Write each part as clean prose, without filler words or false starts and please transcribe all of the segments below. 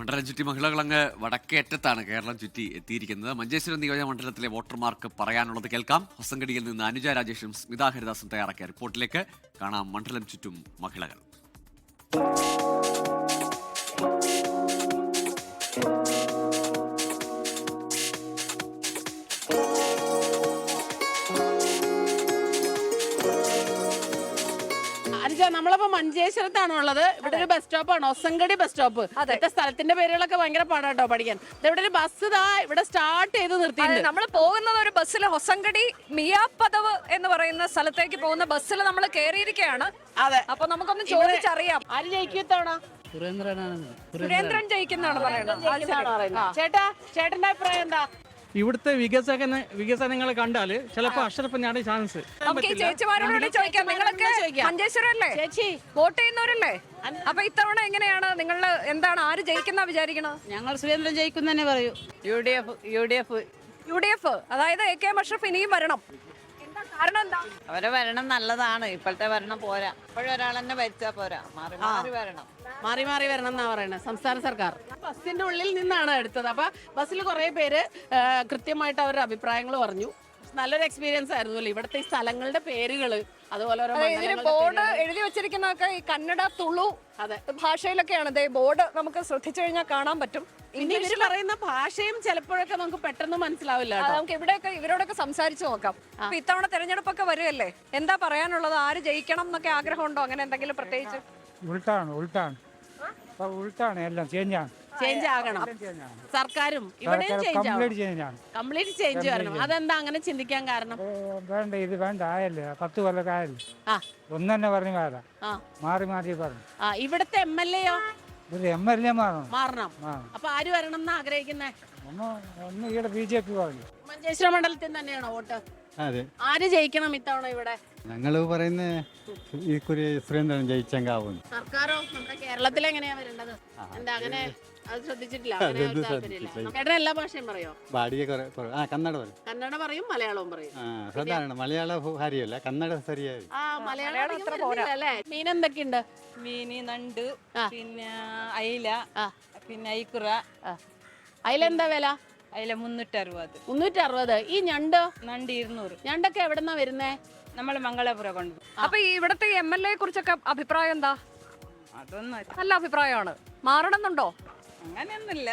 മണ്ഡലം ചുറ്റി മഹിളകളങ്ങ് വടക്കേറ്റത്താണ് കേരളം ചുറ്റി എത്തിയിരിക്കുന്നത്. മഞ്ചേശ്വരം നിയോജക മണ്ഡലത്തിലെ വോട്ടർമാർക്ക് പറയാനുള്ളത് കേൾക്കാം. ഹൊസങ്കടിയിൽ നിന്ന് അനുജ രാജേഷും സ്മിത ഹരിദാസും തയ്യാറാക്കിയ റിപ്പോർട്ടിലേക്ക് കാണാം. മണ്ഡലം ചുറ്റും മഹിളകൾ. നമ്മളിപ്പോ മഞ്ചേശ്വരത്താണ് ഉള്ളത്. ഇവിടെ ഒരു ബസ് സ്റ്റോപ്പാണ്, ഹൊസങ്കടി ബസ് സ്റ്റോപ്പ്. ഇവിടുത്തെ സ്ഥലത്തിന്റെ പേരുകളൊക്കെ ഭയങ്കര പാടാട്ടോ പഠിക്കാൻ. ഇവിടെ ഒരു ബസ് ഇവിടെ സ്റ്റാർട്ട് ചെയ്ത് നിർത്തിയിട്ടുണ്ട്. നമ്മൾ പോകുന്നത് ഒരു ബസ്സിൽ ഹൊസങ്കടി മിയാപ്പദവ് എന്ന് പറയുന്ന സ്ഥലത്തേക്ക് പോകുന്ന ബസ്സിൽ നമ്മൾ കയറിയിരിക്കുകയാണ്. അതെ, അപ്പൊ നമുക്കൊന്ന് ചോദിച്ചറിയാം. ആര് ജയിക്കും ഇത്തവണ? സുരേന്ദ്രൻ ജയിക്കുന്നതാണ് പറയുന്നത്. ചേട്ടന്റെ അഭിപ്രായം എന്താ? ഇവിടുത്തെ വികസനങ്ങൾ കണ്ടാല് ചിലപ്പോ അഷറഫിനാണ് ചാൻസ്. നമുക്ക് ഈ ചേച്ചിമാരോട് ചോദിക്കാം. നിങ്ങളൊക്കെ മഞ്ചേശ്വരല്ലേ, ചേച്ചി വോട്ട് ചെയ്യുന്നവരല്ലേ? അപ്പൊ ഇത്തവണ എങ്ങനെയാണ് നിങ്ങൾ, എന്താണ്, ആര് ജയിക്കുന്ന വിചാരിക്കണത്? ഞങ്ങൾ സുരേന്ദ്രൻ ജയിക്കും തന്നെ പറയൂ. യു ഡി എഫ്, അതായത് എ കെ അഷ്റഫ് ഇനിയും വരണം. എന്താ കാരണം? എന്താ? അവരെ ഭരണം നല്ലതാണ്. ഇപ്പോഴത്തെ ഭരണം പോരാ. ഇപ്പോഴൊരാൾ തന്നെ ഭരിച്ചാ പോരാ, മാറി മാറി വരണം. മാറി മാറി വരണം എന്നാ പറയുന്നത് സംസ്ഥാന സർക്കാർ. ബസ്സിന്റെ ഉള്ളിൽ നിന്നാണ് എടുത്തത്. അപ്പൊ ബസ്സിൽ കുറെ പേര് കൃത്യമായിട്ട് അവരുടെ അഭിപ്രായങ്ങൾ പറഞ്ഞു. നല്ലൊരു എക്സ്പീരിയൻസ് ആയിരുന്നു. ഇവിടുത്തെ ഈ സ്ഥലങ്ങളുടെ പേരുകള്, അതുപോലെ ബോർഡ് എഴുതി വെച്ചിരിക്കുന്നതൊക്കെ ഈ കന്നഡ, തുളു ഭാഷയിലൊക്കെയാണ്. ബോർഡ് നമുക്ക് ശ്രദ്ധിച്ചു കഴിഞ്ഞാൽ കാണാൻ പറ്റും. പിന്നെ ഇവര് പറയുന്ന ഭാഷയും ചിലപ്പോഴൊക്കെ നമുക്ക് പെട്ടെന്ന് മനസ്സിലാവില്ല. നമുക്ക് ഇവരോടൊക്കെ സംസാരിച്ചു നോക്കാം. അപ്പൊ ഇത്തവണ തെരഞ്ഞെടുപ്പൊക്കെ വരുമല്ലേ, എന്താ പറയാനുള്ളത്? ആര് ജയിക്കണം എന്നൊക്കെ ആഗ്രഹമുണ്ടോ? അങ്ങനെ എന്തെങ്കിലും പ്രത്യേകിച്ച്? ഉൾട്ടാണ് എല്ലാം ചേഞ്ച് ആകണം. സർക്കാരും ഇവിടെയും കംപ്ലീറ്റ് ചേഞ്ച് വരണം. അതെന്താ അങ്ങനെ ചിന്തിക്കാൻ കാരണം? വേണ്ട, ഇത് വേണ്ട, ആയല്ലേ 10 കൊല്ലം ആയല്ലേ, ഒന്നെ പറഞ്ഞു വേണ്ട, മാറി മാറി പറഞ്ഞു. ഇവിടുത്തെ MLA MLA മാറണം. അപ്പൊ ആര് വരണം എന്ന് ആഗ്രഹിക്കുന്നേ? ഒന്ന് ഇവിടെ BJP പറഞ്ഞു. മഞ്ചേശ്വരം മണ്ഡലത്തിൽ തന്നെയാണോ വോട്ട്? അതെ. ആര് ജയിക്കണം ഇത്തവണ ഇവിടെ? ഞങ്ങള് പറയുന്ന ഈ സുരേന്ദ്രൻ ജയിച്ചെങ്കാവുന്നു. സർക്കാരോ നമ്മുടെ കേരളത്തിൽ എങ്ങനെയാ വരേണ്ടത്? എന്താ അങ്ങനെ അത് ശ്രദ്ധിച്ചിട്ടില്ല? ചേട്ടൻ എല്ലാ ഭാഷയും പറയോ? കന്നഡ പറയും, കന്നഡ പറയും, മലയാളവും പറയും. സാധാരണ മലയാള ഭാര്യയല്ല, കന്നഡ ശരിയായി. മലയാളം അല്ലേ? മീൻ എന്തൊക്കെയുണ്ട്? മീന്, നണ്ട്, പിന്നെ അയില, പിന്നെ ഐക്കുറ. അയില എന്താ വില? അയില 360. 360. ഈ ഞണ്ട്? നണ്ട് 200. ഞണ്ടൊക്കെ എവിടെന്നാ വരുന്നേ? നമ്മൾ മംഗളപുരം കൊണ്ട്. അപ്പൊ ഈ ഇവിടുത്തെ MLA കുറിച്ചൊക്കെ അഭിപ്രായം എന്താ? അതൊന്നും നല്ല അഭിപ്രായമാണ്. മാറണമെന്നുണ്ടോ? അങ്ങനെയൊന്നുമില്ല.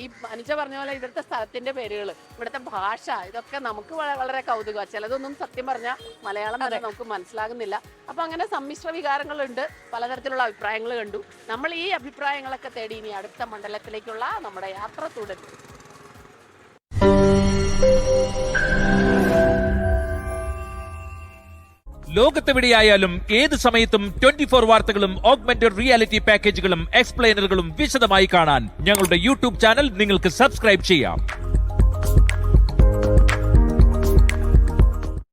ഈ അനുജ പറഞ്ഞ പോലെ ഇവിടുത്തെ സ്ഥലത്തിന്റെ പേരുകൾ, ഇവിടുത്തെ ഭാഷ, ഇതൊക്കെ നമുക്ക് വളരെ കൗതുകമാണ്. ചിലതൊന്നും സത്യം പറഞ്ഞാൽ മലയാളം തന്നെ നമുക്ക് മനസ്സിലാകുന്നില്ല. അപ്പൊ അങ്ങനെ സമ്മിശ്ര വികാരങ്ങളുണ്ട്, പലതരത്തിലുള്ള അഭിപ്രായങ്ങൾ കണ്ടു. നമ്മൾ ഈ അഭിപ്രായങ്ങളൊക്കെ തേടി ഇനി അടുത്ത മണ്ഡലത്തിലേക്കുള്ള നമ്മുടെ യാത്ര തുടരും. ലോകത്തെവിടെയായാലും ഏത് സമയത്തും 24 വാർത്തകളും ഓഗ്മെന്റഡ് റിയാലിറ്റി പാക്കേജുകളും എക്സ്പ്ലെയിനറുകളും വിശദമായി കാണാൻ ഞങ്ങളുടെ യൂട്യൂബ് ചാനൽ നിങ്ങൾക്ക് സബ്സ്ക്രൈബ് ചെയ്യാം.